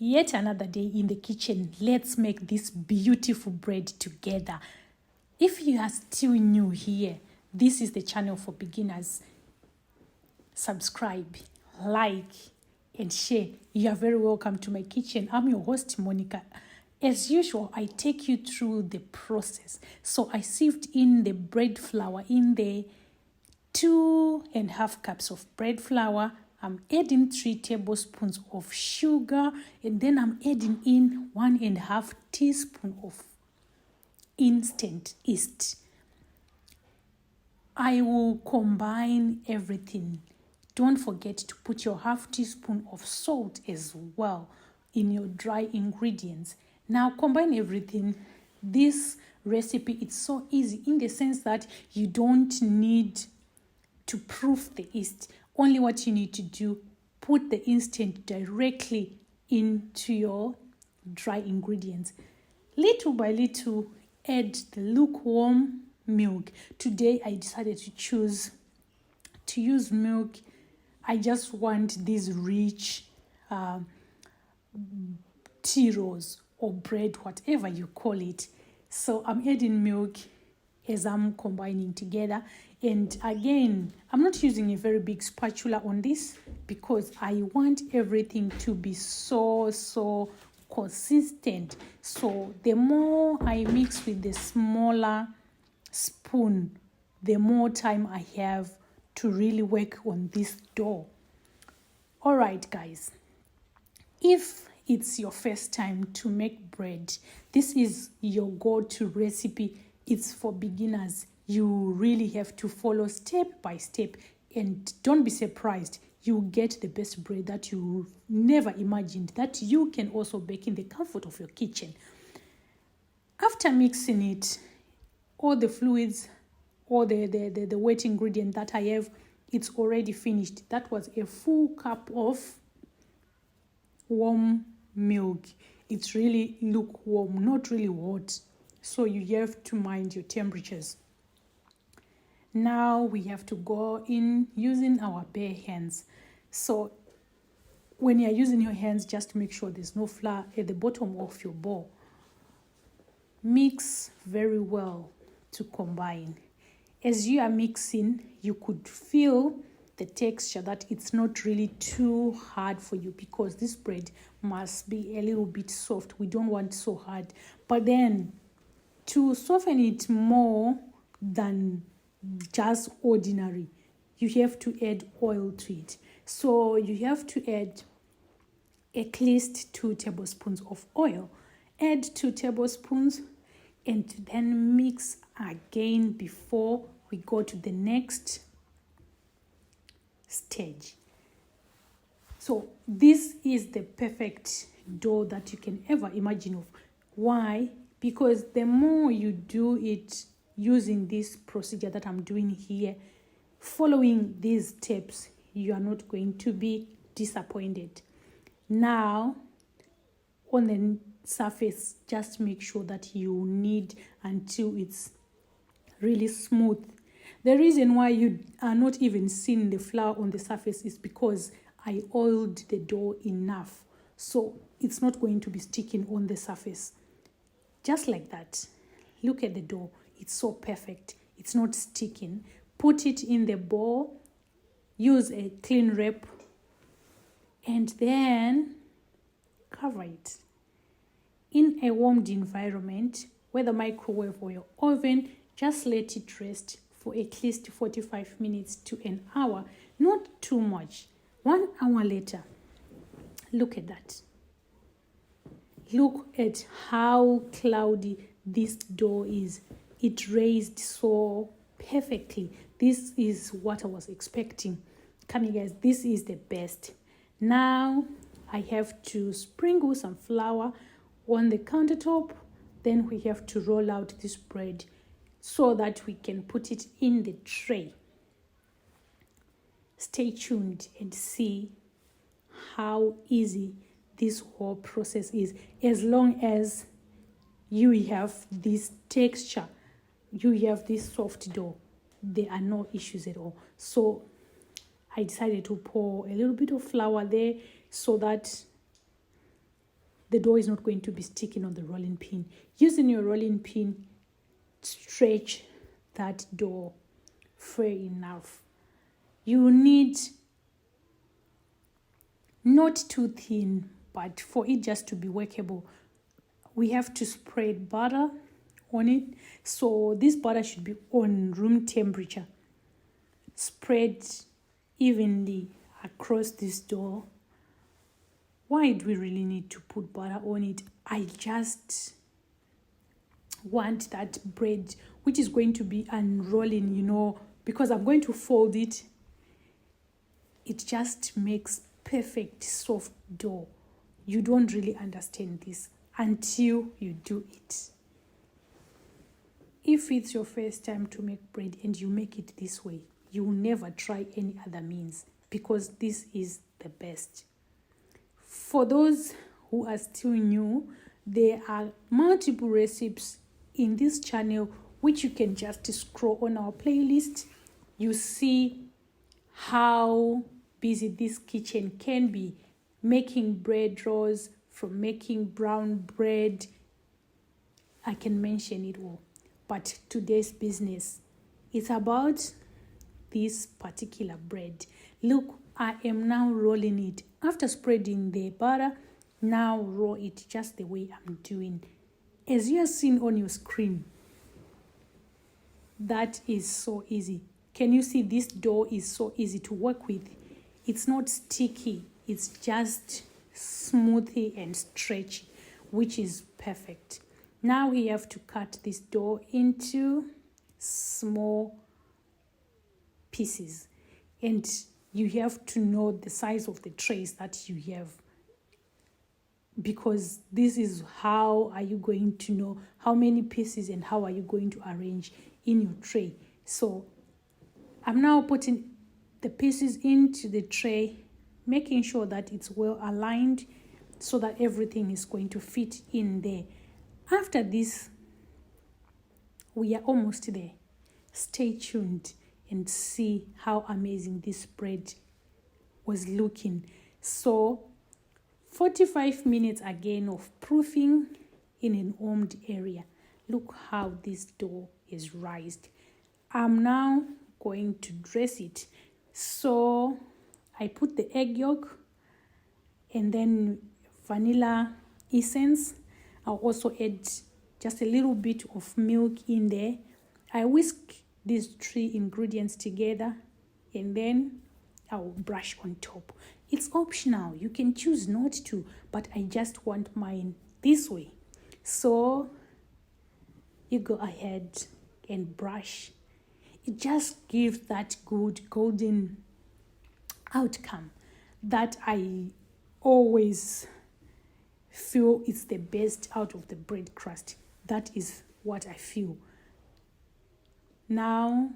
Yet another day in the kitchen. Let's make this beautiful bread together. If you are still new here, this is the channel for beginners. Subscribe, like, and share. You are very welcome to my kitchen. I'm your host, Monica. As usual, I take you through the process. So I sieved in the bread flour in the 2.5 cups of bread flour. I'm adding 3 tablespoons of sugar, and then I'm adding in 1.5 teaspoon of instant yeast. I will combine everything. Don't forget to put your 1/2 teaspoon of salt as well in your dry ingredients. Now combine everything. This recipe is so easy in the sense that you don't need to proof the yeast. Only what you need to do, put the instant directly into your dry ingredients. Little by little, add the lukewarm milk. Today I decided to use milk. I just want this rich tea rose or bread, whatever you call it. So I'm adding milk as I'm combining together. And again, I'm not using a very big spatula on this because I want everything to be so consistent. So the more I mix with the smaller spoon, the more time I have to really work on this dough. All right, guys. If it's your first time to make bread, this is your go-to recipe. It's for beginners. You really have to follow step by step, and don't be surprised. You get the best bread that you never imagined that you can also bake in the comfort of your kitchen. After mixing it, all the fluids, all the wet ingredient that I have, it's already finished. That was a full cup of warm milk. It's really lukewarm, not really hot. So you have to mind your temperatures. Now we have to go in using our bare hands. So when you're using your hands, just make sure there's no flour at the bottom of your bowl. Mix very well to combine. As you are mixing, you could feel the texture that it's not really too hard for you, because this bread must be a little bit soft. We don't want so hard. But then to soften it more than just ordinary, you have to add oil to it. So you have to add at least 2 tablespoons of oil. Add 2 tablespoons and then mix again before we go to the next stage. So this is the perfect dough that you can ever imagine of. Why? Because the more you do it using this procedure that I'm doing here, following these steps, you are not going to be disappointed. Now, on the surface, just make sure that you knead until it's really smooth. The reason why you are not even seeing the flour on the surface is because I oiled the dough enough, so it's not going to be sticking on the surface. Just like that. Look at the dough. It's so perfect. It's not sticking. Put it in the bowl. Use a clean wrap. And then cover it. In a warmed environment, whether microwave or your oven, just let it rest for at least 45 minutes to an hour. Not too much. 1 hour later, look at that. Look at how cloudy this dough is. It raised so perfectly. This is what I was expecting. Come here, guys, this is the best. Now I have to sprinkle some flour on the countertop. Then we have to roll out this bread so that we can put it in the tray. Stay tuned and see how easy this whole process is. As long as you have this texture, you have this soft dough, there are no issues at all. So I decided to pour a little bit of flour there so that the dough is not going to be sticking on the rolling pin. Using your rolling pin, stretch that dough fair enough. You need not too thin, but for it just to be workable, we have to spread butter on it. So this butter should be on room temperature. Spread evenly across this dough. Why do we really need to put butter on it? I just want that bread which is going to be unrolling, because I'm going to fold it. It just makes perfect soft dough. You don't really understand this until you do it. If it's your first time to make bread and you make it this way, you will never try any other means, because this is the best. For those who are still new, there are multiple recipes in this channel which you can just scroll on our playlist. You see how busy this kitchen can be, making bread rolls, from making brown bread. I can mention it all. But today's business is about this particular bread. Look, I am now rolling it. After spreading the butter, now roll it just the way I'm doing. As you have seen on your screen, that is so easy. Can you see this dough is so easy to work with? It's not sticky. It's just smoothy and stretchy, which is perfect. Now we have to cut this dough into small pieces. And you have to know the size of the trays that you have, because this is how are you going to know how many pieces and how are you going to arrange in your tray. So I'm now putting the pieces into the tray, making sure that it's well aligned so that everything is going to fit in there. After this, we are almost there. Stay tuned and see how amazing this bread was looking. So 45 minutes again of proofing in an warmed area. Look how this dough is rised. I'm now going to dress it. So I put the egg yolk and then vanilla essence. I'll also add just a little bit of milk in there. I whisk these three ingredients together and then I'll brush on top. It's optional. You can choose not to, but I just want mine this way. So you go ahead and brush. It just gives that good golden outcome that I always feel it's the best out of the bread crust. That is what I feel. Now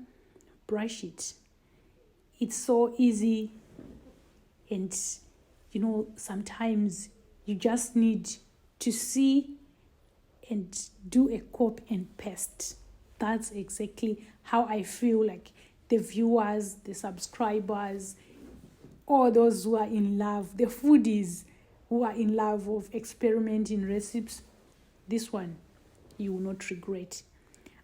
brush it. It's so easy, and sometimes you just need to see and do a copy and paste. That's exactly how I feel like the viewers, the subscribers, all those who are in love, the foodies who are in love of experimenting recipes, this one you will not regret.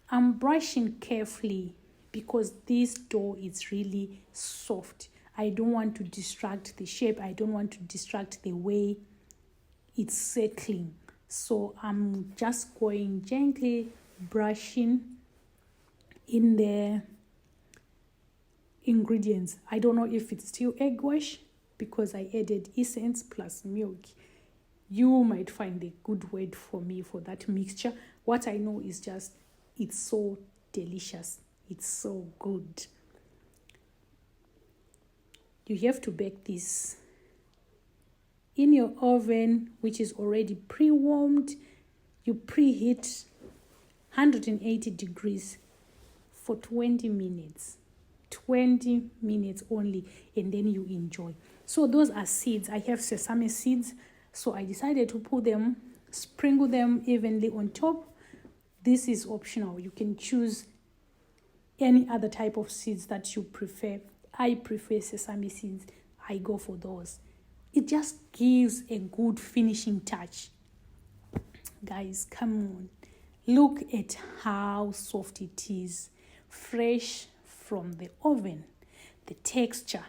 I'm brushing carefully because this dough is really soft. I don't want to distract the shape. I don't want to distract the way it's settling. So I'm just going gently brushing in the ingredients. I don't know if it's still egg wash because I added essence plus milk. You might find a good word for me for that mixture. What I know is just it's so delicious. It's so good. You have to bake this in your oven, which is already pre-warmed. You preheat 180 degrees for 20 minutes. 20 minutes only, and then you enjoy. So those are seeds. I have sesame seeds, so I decided to put them, sprinkle them evenly on top. This is optional. You can choose any other type of seeds that you prefer. I prefer sesame seeds. I go for those. It just gives a good finishing touch. Guys, come on. Look at how soft it is. Fresh from the oven. The texture.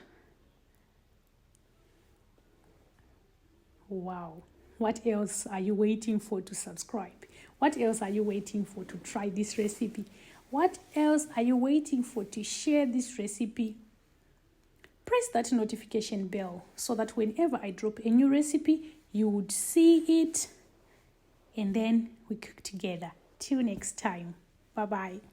Wow. What else are you waiting for to subscribe? What else are you waiting for to try this recipe? What else are you waiting for to share this recipe? Press that notification bell so that whenever I drop a new recipe, you would see it and then we cook together. Till next time. Bye-bye.